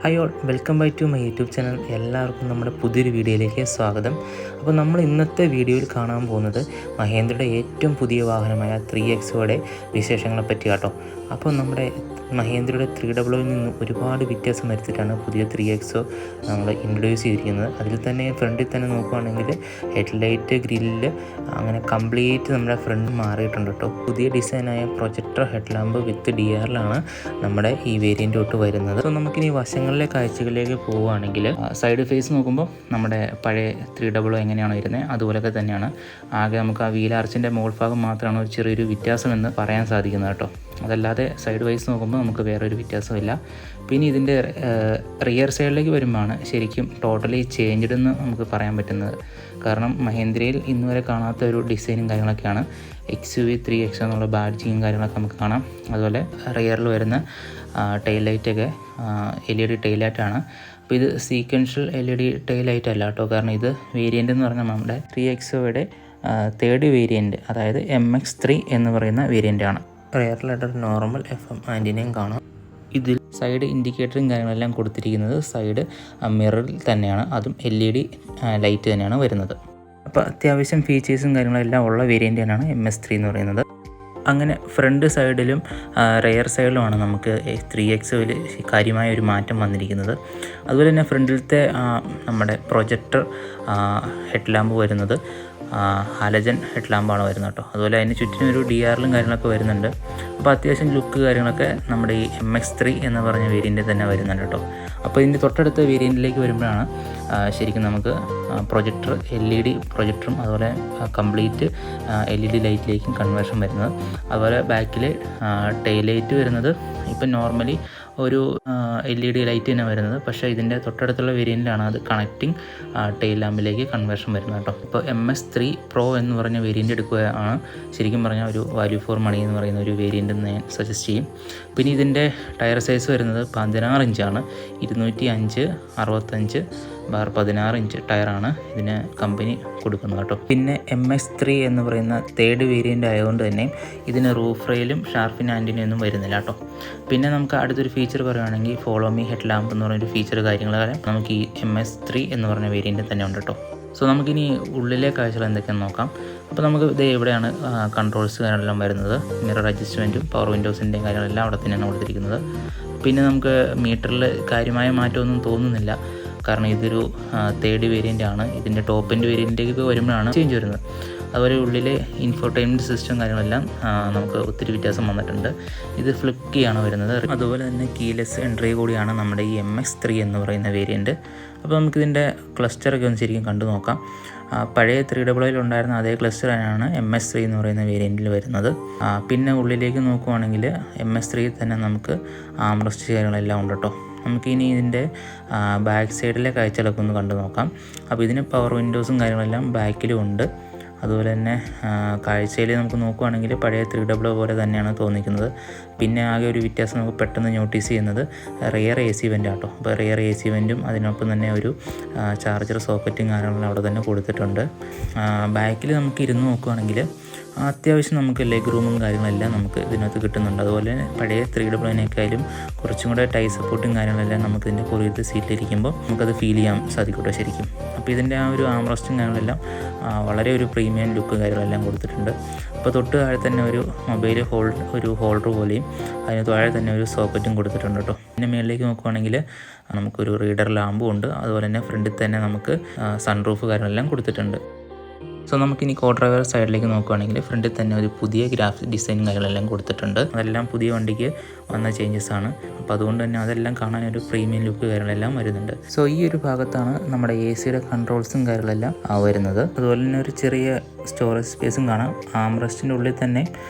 Hi all, welcome back to my YouTube channel. എല്ലാവർക്കും നമ്മുടെ പുതിയൊരു വീഡിയോയിലേക്ക് സ്വാഗതം. അപ്പോൾ നമ്മൾ ഇന്നത്തെ വീഡിയോയിൽ കാണാൻ പോകുന്നത് മഹേന്ദ്രയുടെ ഏറ്റവും പുതിയ വാഹനമായ 3XOയുടെ വിശേഷങ്ങളെ പറ്റി കേട്ടോ. അപ്പോൾ നമ്മുടെ മഹേന്ദ്രയുടെ 300ൽ നിന്ന് ഒരുപാട് വ്യത്യാസം വരുത്തിയിട്ടാണ് പുതിയ 3XO നമ്മൾ ഇൻട്രൊഡ്യൂസ് ചെയ്തിരിക്കുന്നത്. അതിൽ തന്നെ ഫ്രണ്ടിൽ തന്നെ നോക്കുകയാണെങ്കിൽ ഹെഡ്ലൈറ്റ്, ഗ്രില്ല് അങ്ങനെ കംപ്ലീറ്റ് നമ്മുടെ ഫ്രണ്ട് മാറിയിട്ടുണ്ട് കേട്ടോ. പുതിയ ഡിസൈനായ പ്രൊജക്ടർ ഹെഡ്ലാമ്പ് വിത്ത് DRലാണ് നമ്മുടെ ഈ വേരിയൻ്റ് തൊട്ട് വരുന്നത്. സോ നമുക്കിനി വശങ്ങളിലെ കാഴ്ചകളിലേക്ക് പോവുകയാണെങ്കിൽ സൈഡ് ഫേസ് നോക്കുമ്പോൾ നമ്മുടെ പഴയ 300 എങ്ങനെയാണോ വരുന്നത് അതുപോലെയൊക്കെ തന്നെയാണ്. ആകെ നമുക്ക് ആ വീൽ ആർച്ചിൻ്റെ മോൾ ഭാഗം മാത്രമാണ് ഒരു ചെറിയൊരു വ്യത്യാസം എന്ന് പറയാൻ സാധിക്കുന്നത് കേട്ടോ. അതല്ലാതെ സൈഡ് വൈസ് നോക്കുമ്പോൾ നമുക്ക് വേറൊരു വ്യത്യാസമില്ല. പിന്നെ ഇതിൻ്റെ റിയർ സൈഡിലേക്ക് വരുമ്പോഴാണ് ശരിക്കും ടോട്ടലി ചേഞ്ച്ഡ് എന്ന് നമുക്ക് പറയാൻ പറ്റുന്നത്. കാരണം മഹേന്ദ്രയിൽ ഇന്ന് വരെ കാണാത്ത ഒരു ഡിസൈനും കാര്യങ്ങളൊക്കെയാണ്. XUV 3XO എന്നുള്ള ബാഡ്ജിങ്ങും കാര്യങ്ങളൊക്കെ നമുക്ക് കാണാം. അതുപോലെ റിയറിൽ വരുന്ന ടെയിൽ ലൈറ്റൊക്കെ LED ടെയിൽ ലൈറ്റാണ്. അപ്പോൾ ഇത് സീക്വൻഷ്യൽ LED ടെയിൽ ലൈറ്റ് അല്ല കേട്ടോ. കാരണം ഇത് വേരിയൻ്റ് എന്ന് പറഞ്ഞാൽ നമ്മുടെ 3XOയുടെ തേർഡ് വേരിയൻറ്റ്, അതായത് MX3 എന്ന് പറയുന്ന വേരിയൻ്റാണ്. റിയറിലായിട്ട് നോർമൽ FM ആൻറ്റിനയും കാണാം. ഇതിൽ സൈഡ് ഇൻഡിക്കേറ്ററും കാര്യങ്ങളെല്ലാം കൊടുത്തിരിക്കുന്നത് സൈഡ് മിററിൽ തന്നെയാണ്. അതും LED ലൈറ്റ് തന്നെയാണ് വരുന്നത്. അപ്പോൾ അത്യാവശ്യം ഫീച്ചേഴ്സും കാര്യങ്ങളെല്ലാം ഉള്ള വേരിയൻ്റ് തന്നെയാണ് MS3 എന്ന് പറയുന്നത്. അങ്ങനെ ഫ്രണ്ട് സൈഡിലും റിയർ സൈഡിലുമാണ് നമുക്ക് 3XOയിൽ കാര്യമായ ഒരു മാറ്റം വന്നിരിക്കുന്നത്. അതുപോലെ തന്നെ ഫ്രണ്ടിലത്തെ നമ്മുടെ പ്രൊജക്ടർ ഹെഡ്ലാമ്പ് വരുന്നത് ഹാലജൻ ഹെഡ്ലാമ്പാണ് വരുന്നത് കേട്ടോ. അതുപോലെ അതിന് ചുറ്റിനും ഒരു DRലും കാര്യങ്ങളൊക്കെ വരുന്നുണ്ട്. അപ്പോൾ അത്യാവശ്യം ലുക്ക് കാര്യങ്ങളൊക്കെ നമ്മുടെ ഈ MX3 എന്ന് പറഞ്ഞ വേരിയൻ്റ് തന്നെ വരുന്നുണ്ട് കേട്ടോ. അപ്പോൾ ഇതിൻ്റെ തൊട്ടടുത്ത വേരിയൻറ്റിലേക്ക് വരുമ്പോഴാണ് ശരിക്കും നമുക്ക് പ്രൊജക്ടർ LED പ്രൊജക്ടറും അതുപോലെ കംപ്ലീറ്റ് LED ലൈറ്റിലേക്കും കൺവേർഷൻ വരുന്നത്. അതുപോലെ ബാക്കിൽ ടെയിൽ ലൈറ്റ് വരുന്നത് ഇപ്പം നോർമലി ഒരു LED ലൈറ്റ് തന്നെ വരുന്നത്. പക്ഷേ ഇതിൻ്റെ തൊട്ടടുത്തുള്ള വേരിയൻറ്റിലാണ് അത് കണക്റ്റിംഗ് ടെയിൽ ലാമ്പിലേക്ക് കൺവേർഷൻ വരുന്നത് കേട്ടോ. ഇപ്പോൾ MS3 Pro എന്ന് പറഞ്ഞ വേരിയൻ്റ് എടുക്കുകയാണ് ശരിക്കും പറഞ്ഞാൽ ഒരു വാല്യൂ ഫോർ മണി എന്ന് പറയുന്ന ഒരു വേരിയൻ്റ് എന്ന് ഞാൻ സജസ്റ്റ് ചെയ്യും. പിന്നെ ഇതിൻ്റെ ടയർ സൈസ് വരുന്നത് 16 ഇഞ്ചാണ്. 205/65/16 ഇഞ്ച് ടയറാണ് ഇതിന് കമ്പനി കൊടുക്കുന്നത് കേട്ടോ. പിന്നെ MX3 എന്ന് പറയുന്ന തേർഡ് വേരിയൻ്റ് ആയതുകൊണ്ട് തന്നെ ഇതിന് റൂഫ് റെയിലും ഷാർപ്പിൻ ആൻറ്റിനൊന്നും വരുന്നില്ല കേട്ടോ. പിന്നെ നമുക്ക് അടുത്തൊരു ഫീച്ചർ പറയുകയാണെങ്കിൽ ഫോളോ മീ ഹെഡ് ലാമ്പ് എന്ന് പറയുന്നൊരു ഫീച്ചർ കാര്യങ്ങളെല്ലാം നമുക്ക് ഈ MS3 എന്ന് പറഞ്ഞ വേരിയൻ്റ് തന്നെ ഉണ്ട് കേട്ടോ. സോ നമുക്കിനി ഉള്ളിലെ കാഴ്ചകൾ എന്തൊക്കെയാണെന്ന് നോക്കാം. അപ്പോൾ നമുക്ക് ഇത് എവിടെയാണ് കൺട്രോൾസ് കാര്യങ്ങളെല്ലാം വരുന്നത്. മിറർ അഡ്ജസ്റ്റ്മെൻറ്റും പവർ വിൻഡോസിൻ്റെയും കാര്യങ്ങളെല്ലാം അവിടെ തന്നെയാണ് കൊടുത്തിരിക്കുന്നത്. പിന്നെ നമുക്ക് മീറ്ററിൽ കാര്യമായ മാറ്റമൊന്നും തോന്നുന്നില്ല. കാരണം ഇതൊരു തേർഡ് വേരിയൻ്റ് ആണ്. ഇതിൻ്റെ ടോപ്പ് എൻഡ് വേരിയൻറ്റിലേക്ക് വരുമ്പോഴാണ് ചേഞ്ച് വരുന്നത്. അതുപോലെ ഉള്ളിലെ ഇൻഫോർടൈൻമെൻറ്റ് സിസ്റ്റം കാര്യങ്ങളെല്ലാം നമുക്ക് ഒത്തിരി വ്യത്യാസം വന്നിട്ടുണ്ട്. ഇത് ഫ്ലിപ്പ് കീ ആണ് വരുന്നത്. അതുപോലെ തന്നെ കീലെസ് എൻട്രി കൂടിയാണ് നമ്മുടെ ഈ MX3 എന്ന് പറയുന്ന വേരിയൻറ്റ്. അപ്പോൾ നമുക്കിതിൻ്റെ ക്ലസ്റ്ററൊക്കെ ഒന്ന് ശരിക്കും കണ്ടു നോക്കാം. പഴയ 300ൽ ഉണ്ടായിരുന്ന അതേ ക്ലസ്റ്റർ തന്നെയാണ് MS3 എന്ന് പറയുന്ന വേരിയൻറ്റിൽ വരുന്നത്. പിന്നെ ഉള്ളിലേക്ക് നോക്കുവാണെങ്കിൽ MS3 തന്നെ നമുക്ക് ആംറസ്റ്റ് കാര്യങ്ങളെല്ലാം ഉണ്ട് കേട്ടോ. നമുക്കിനി ഇതിൻ്റെ ബാക്ക് സൈഡിലെ കാഴ്ചകളൊക്കെ ഒന്ന് കണ്ടു നോക്കാം. അപ്പോൾ ഇതിന് പവർ വിൻഡോസും കാര്യങ്ങളെല്ലാം ബാക്കിലും ഉണ്ട്. അതുപോലെ തന്നെ കാഴ്ചയിൽ നമുക്ക് നോക്കുകയാണെങ്കിൽ പഴയ 300 പോലെ തന്നെയാണ് തോന്നിക്കുന്നത്. പിന്നെ ആകെ ഒരു വ്യത്യാസം നമുക്ക് പെട്ടെന്ന് നോട്ടീസ് ചെയ്യുന്നത് റിയർ AC വെൻ്റ് ആട്ടോ. അപ്പോൾ റിയർ AC വെൻറ്റും അതിനൊപ്പം തന്നെ ഒരു ചാർജർ സോക്കറ്റും കാര്യങ്ങളും അവിടെ തന്നെ കൊടുത്തിട്ടുണ്ട്. ബാക്കിൽ നമുക്ക് ഇരുന്ന് നോക്കുകയാണെങ്കിൽ അത്യാവശ്യം നമുക്ക് ലെഗ് റൂമും കാര്യങ്ങളെല്ലാം നമുക്ക് ഇതിനകത്ത് കിട്ടുന്നുണ്ട്. അതുപോലെ പഴയ 300-നേക്കാളും കുറച്ചും കൂടെ ടൈ സപ്പോർട്ടും കാര്യങ്ങളെല്ലാം നമുക്ക് ഇതിൻ്റെ പുറകിലത്തെ സീറ്റിലിരിക്കുമ്പോൾ നമുക്കത് ഫീൽ ചെയ്യാൻ സാധിക്കട്ടെ ശരിക്കും. അപ്പോൾ ഇതിൻ്റെ ആ ഒരു ആംറസ്റ്റും കാര്യങ്ങളെല്ലാം വളരെ ഒരു പ്രീമിയം ലുക്ക് കാര്യങ്ങളെല്ലാം കൊടുത്തിട്ടുണ്ട്. അപ്പോൾ തൊട്ട് താഴെ തന്നെ ഒരു മൊബൈൽ ഒരു ഹോൾഡർ പോലെയും അതിന് താഴെ തന്നെ ഒരു സോക്കറ്റും കൊടുത്തിട്ടുണ്ട് കേട്ടോ. പിന്നെ മുകളിലേക്ക് നോക്കുകയാണെങ്കിൽ നമുക്കൊരു റീഡർ ലാമ്പും ഉണ്ട്. അതുപോലെ തന്നെ ഫ്രണ്ടിൽ തന്നെ നമുക്ക് സൺറൂഫ് കാര്യങ്ങളെല്ലാം കൊടുത്തിട്ടുണ്ട്. സോ നമുക്കിനി കോ ഡ്രൈവർ സൈഡിലേക്ക് നോക്കുകയാണെങ്കിൽ ഫ്രണ്ടിൽ തന്നെ ഒരു പുതിയ ഗ്രാഫിക് ഡിസൈൻ കാര്യങ്ങളെല്ലാം കൊടുത്തിട്ടുണ്ട്. അതെല്ലാം പുതിയ വണ്ടിക്ക് വന്ന ചേഞ്ചസ് ആണ്. അപ്പോൾ അതുകൊണ്ട് തന്നെ അതെല്ലാം കാണാൻ ഒരു പ്രീമിയം ലുക്ക് കാര്യങ്ങളെല്ലാം വരുന്നുണ്ട്. സോ ഈ ഒരു ഭാഗത്താണ് നമ്മുടെ AC-യുടെ കൺട്രോൾസും കാര്യങ്ങളെല്ലാം വരുന്നത്. അതുപോലെ തന്നെ ഒരു ചെറിയ സ്റ്റോറേജ് സ്പേസും കാണാം. ആംറസ്റ്റിൻ്റെ ഉള്ളിൽ തന്നെ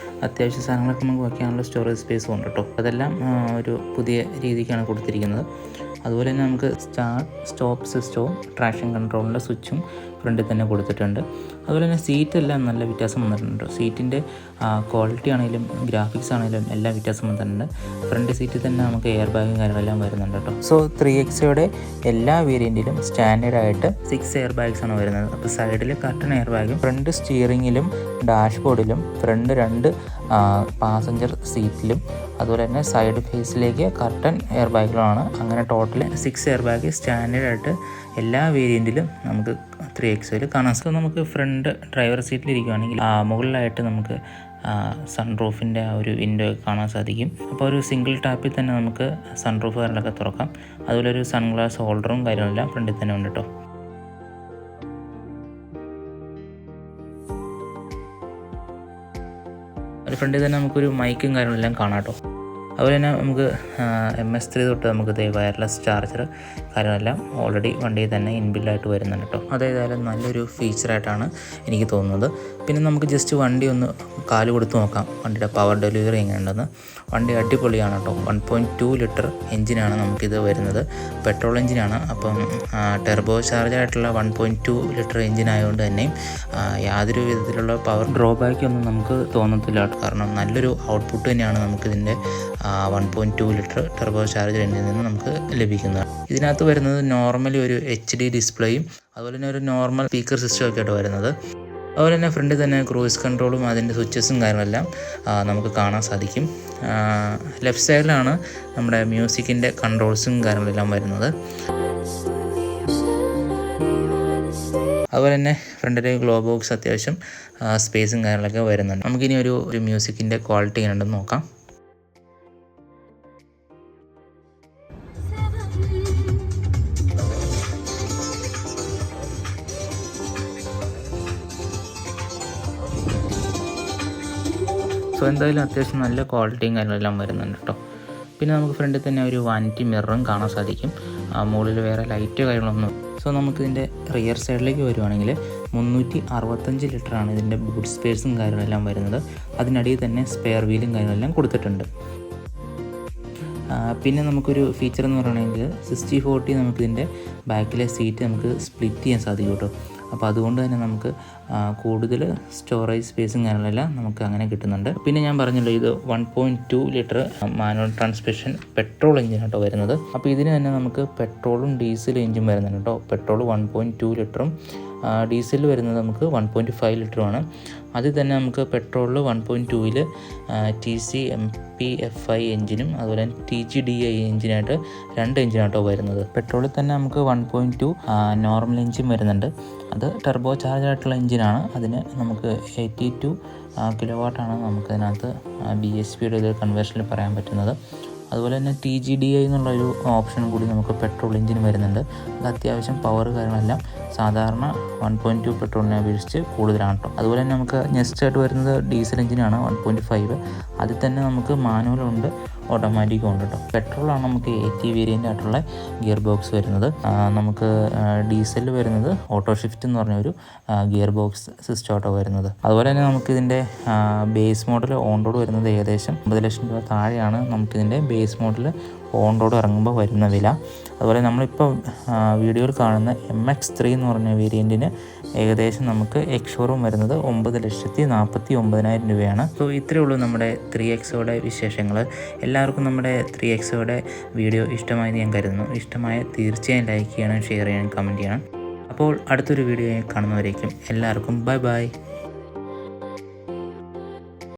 അത്യാവശ്യ സാധനങ്ങളൊക്കെ നമുക്ക് വയ്ക്കാനുള്ള സ്റ്റോറേജ് സ്പേസും ഉണ്ട് കേട്ടോ. അതെല്ലാം ഒരു പുതിയ രീതിക്കാണ് കൊടുത്തിരിക്കുന്നത്. അതുപോലെ തന്നെ നമുക്ക് സ്റ്റാർട്ട് സ്റ്റോപ്പ് സിസ്റ്റവും ട്രാക്ഷൻ കൺട്രോളിൻ്റെ സ്വിച്ചും ഫ്രണ്ടിൽ തന്നെ കൊടുത്തിട്ടുണ്ട്. അതുപോലെ തന്നെ സീറ്റെല്ലാം നല്ല വ്യത്യാസം വന്നിട്ടുണ്ട്. സീറ്റിൻ്റെ ക്വാളിറ്റി ആണെങ്കിലും ഗ്രാഫിക്സ് ആണെങ്കിലും എല്ലാം വ്യത്യാസം വന്നിട്ടുണ്ട്. ഫ്രണ്ട് സീറ്റിൽ തന്നെ നമുക്ക് എയർ ബാഗും കാര്യങ്ങളെല്ലാം വരുന്നുണ്ട് കേട്ടോ. സോ 3XOയുടെ എല്ലാ വേരിയൻറ്റിലും സ്റ്റാൻഡേർഡായിട്ട് 6 എയർ ബാഗ്സ് ആണ് വരുന്നത്. അപ്പോൾ സൈഡിൽ കർട്ടൺ എയർ ബാഗും ഫ്രണ്ട് സ്റ്റിയറിങ്ങിലും ഡാഷ്ബോർഡിലും ഫ്രണ്ട് 2 പാസഞ്ചർ സീറ്റിലും അതുപോലെ തന്നെ സൈഡ് ഫേസിലേക്ക് കർട്ടൺ എയർ ബാഗുകളാണ്. അങ്ങനെ ടോട്ടൽ 6 എയർ ബാഗ് സ്റ്റാൻഡേർഡായിട്ട് എല്ലാ വേരിയൻറ്റിലും നമുക്ക് 3XOയിൽ കാണാം. സോ നമുക്ക് ഫ്രണ്ട് ഡ്രൈവർ സീറ്റിലിരിക്കുകയാണെങ്കിൽ മുകളിലായിട്ട് നമുക്ക് സൺറൂഫിൻ്റെ ആ ഒരു വിൻഡോ കാണാൻ സാധിക്കും. അപ്പോൾ ഒരു സിംഗിൾ ടാപ്പിൽ തന്നെ നമുക്ക് സൺറൂഫ് കാര്യങ്ങളൊക്കെ തുറക്കാം. അതുപോലെ ഒരു സൺഗ്ലാസ് ഹോൾഡറും കാര്യങ്ങളെല്ലാം ഫ്രണ്ടിൽ തന്നെ ഉണ്ട് കേട്ടോ. ഒരു ഫ്രണ്ടിൽ തന്നെ നമുക്കൊരു മൈക്കും കാര്യങ്ങളെല്ലാം കാണാം കേട്ടോ. അതുപോലെ തന്നെ നമുക്ക് MS3 തൊട്ട് നമുക്ക് വയർലെസ് ചാർജർ കാര്യങ്ങളെല്ലാം ഓൾറെഡി വണ്ടിയിൽ തന്നെ ഇൻബിൽഡായിട്ട് വരുന്നുണ്ട് കേട്ടോ. അതേതായാലും നല്ലൊരു ഫീച്ചറായിട്ടാണ് എനിക്ക് തോന്നുന്നത്. പിന്നെ നമുക്ക് ജസ്റ്റ് വണ്ടി ഒന്ന് കാല് കൊടുത്ത് നോക്കാം വണ്ടിയുടെ പവർ ഡെലിവറി എങ്ങനെയുണ്ടെന്ന്. വണ്ടി അടിപൊളിയാണ് കേട്ടോ. 1.2 ലിറ്റർ എഞ്ചിനാണ് നമുക്കിത് വരുന്നത്. പെട്രോൾ എഞ്ചിനാണ്. അപ്പം ടെർബോ ചാർജായിട്ടുള്ള 1.2 ലിറ്റർ എഞ്ചിനായതുകൊണ്ട് തന്നെ യാതൊരു വിധത്തിലുള്ള പവർ ഡ്രോബാക്ക് ഒന്നും നമുക്ക് തോന്നത്തില്ല. കാരണം നല്ലൊരു ഔട്ട്പുട്ട് തന്നെയാണ് നമുക്കിതിൻ്റെ 1.2 ലിറ്റർ ടെർബോ ചാർജർ എഞ്ചിനിൽ നിന്ന് നമുക്ക് ലഭിക്കുന്നത്. ഇതിനകത്ത് വരുന്നത് നോർമലി ഒരു HD ഡിസ്പ്ലേയും അതുപോലെ തന്നെ ഒരു നോർമൽ സ്പീക്കർ സിസ്റ്റം ഒക്കെ ആയിട്ട് വരുന്നത്. അതുപോലെ തന്നെ ഫ്രണ്ടിൽ തന്നെ ക്രൂയിസ് കൺട്രോളും അതിൻ്റെ സ്വിച്ചസും കാര്യങ്ങളെല്ലാം നമുക്ക് കാണാൻ സാധിക്കും. ലെഫ്റ്റ് സൈഡിലാണ് നമ്മുടെ മ്യൂസിക്കിൻ്റെ കൺട്രോൾസും കാര്യങ്ങളെല്ലാം വരുന്നത്. അതുപോലെ തന്നെ ഫ്രണ്ടിലെ ഗ്ലോ ബോക്സ് അത്യാവശ്യം സ്പേസും കാര്യങ്ങളൊക്കെ വരുന്നുണ്ട്. നമുക്കിനി ഒരു മ്യൂസിക്കിൻ്റെ ക്വാളിറ്റി എങ്ങനെയുണ്ടെന്ന് നോക്കാം. സോ എന്തായാലും അത്യാവശ്യം നല്ല ക്വാളിറ്റിയും കാര്യങ്ങളെല്ലാം വരുന്നുണ്ട് കേട്ടോ. പിന്നെ നമുക്ക് ഫ്രണ്ടിൽ തന്നെ ഒരു വാനിറ്റി മിററും കാണാൻ സാധിക്കും. മുകളിൽ വേറെ ലൈറ്റ് കാര്യങ്ങളൊന്നും. സോ നമുക്കിതിൻ്റെ റിയർ സൈഡിലേക്ക് വരുവാണെങ്കിൽ 365 ലിറ്ററാണ് ഇതിൻ്റെ ബൂട്ട് സ്പേസും കാര്യങ്ങളെല്ലാം വരുന്നത്. അതിനടിയിൽ തന്നെ സ്പെയർ വീലും കാര്യങ്ങളെല്ലാം കൊടുത്തിട്ടുണ്ട്. പിന്നെ നമുക്കൊരു ഫീച്ചർ എന്ന് പറയുകയാണെങ്കിൽ 60/40 നമുക്കിതിൻ്റെ ബാക്കിലെ സീറ്റ് നമുക്ക് സ്പ്ലിറ്റ് ചെയ്യാൻ സാധിക്കും കേട്ടോ. അപ്പോൾ അതുകൊണ്ട് തന്നെ നമുക്ക് കൂടുതൽ സ്റ്റോറേജ് സ്പേസും കാര്യങ്ങളെല്ലാം നമുക്ക് അങ്ങനെ കിട്ടുന്നുണ്ട്. പിന്നെ ഞാൻ പറഞ്ഞല്ലോ ഇത് 1.2 litre manual transmission petrol engine കേട്ടോ വരുന്നത്. അപ്പോൾ ഇതിന് തന്നെ നമുക്ക് പെട്രോളും ഡീസലും എഞ്ചിൻ വരുന്നുണ്ട് കേട്ടോ. പെട്രോൾ 1.2 ലിറ്ററും ഡീസലിൽ വരുന്നത് നമുക്ക് 1.5 ലിറ്ററുമാണ്. അതിൽ തന്നെ നമുക്ക് പെട്രോളിൽ 1.2ൽ TCMPFI എഞ്ചിനും അതുപോലെ TGDI എഞ്ചിനായിട്ട് 2 എഞ്ചിനായിട്ടോ വരുന്നത്. പെട്രോളിൽ തന്നെ നമുക്ക് 1.2 നോർമൽ എഞ്ചിൻ വരുന്നുണ്ട്. അത് ടെർബോ ചാർജ് ആയിട്ടുള്ള എഞ്ചിനാണ്. അതിന് നമുക്ക് 82 കിലോവാട്ടാണ് നമുക്കതിനകത്ത് BHPയുടെ ഒരു കൺവേർഷനിൽ പറയാൻ പറ്റുന്നത്. അതുപോലെ തന്നെ TGDI എന്നുള്ളൊരു ഓപ്ഷനും കൂടി നമുക്ക് പെട്രോൾ എഞ്ചിന് വരുന്നുണ്ട്. അത് അത്യാവശ്യം പവർ കാര്യങ്ങളെല്ലാം സാധാരണ 1.2 പെട്രോളിനെ അപേക്ഷിച്ച് കൂടുതലാണ് കേട്ടോ. അതുപോലെ തന്നെ നമുക്ക് നെക്സ്റ്റ് ആയിട്ട് വരുന്നത് ഡീസൽ എഞ്ചിനാണ് 1.5. അതിൽ തന്നെ നമുക്ക് മാനുവലുണ്ട് ഓട്ടോമാറ്റിക്കും ഉണ്ട് കേട്ടോ. പെട്രോളാണ് നമുക്ക് AT വേരിയൻ്റ് ആയിട്ടുള്ള ഗിയർ ബോക്സ് വരുന്നത്. നമുക്ക് ഡീസലിൽ വരുന്നത് ഓട്ടോ ഷിഫ്റ്റ് എന്ന് പറഞ്ഞൊരു ഗിയർ ബോക്സ് സിസ്റ്റം ആട്ടോ വരുന്നത്. അതുപോലെ തന്നെ നമുക്കിതിൻ്റെ ബേസ് മോഡൽ ഓൺ റോഡ് വരുന്നത് ഏകദേശം 50 ലക്ഷം രൂപ താഴെയാണ് നമുക്കിതിൻ്റെ ബേസ് മോഡൽ ഓൺ റോഡ് ഇറങ്ങുമ്പോൾ വരുന്ന വില. അതുപോലെ നമ്മളിപ്പോൾ വീഡിയോയിൽ കാണുന്ന MX3 എന്ന് പറഞ്ഞ വേരിയൻറ്റിന് ഏകദേശം നമുക്ക് എക്സ്ഷോറൂം വരുന്നത് 9,49,000 രൂപയാണ്. സോ ഇത്രയേ ഉള്ളൂ നമ്മുടെ 3XOയുടെ വിശേഷങ്ങൾ. എല്ലാവർക്കും നമ്മുടെ 3XOയുടെ വീഡിയോ ഇഷ്ടമായെന്ന് ഞാൻ കരുതുന്നു. ഇഷ്ടമായ തീർച്ചയായും ലൈക്ക് ചെയ്യണം, ഷെയർ ചെയ്യണം, കമൻറ്റ് ചെയ്യണം. അപ്പോൾ അടുത്തൊരു വീഡിയോ കാണുന്നവരേക്കും എല്ലാവർക്കും ബൈ ബൈ.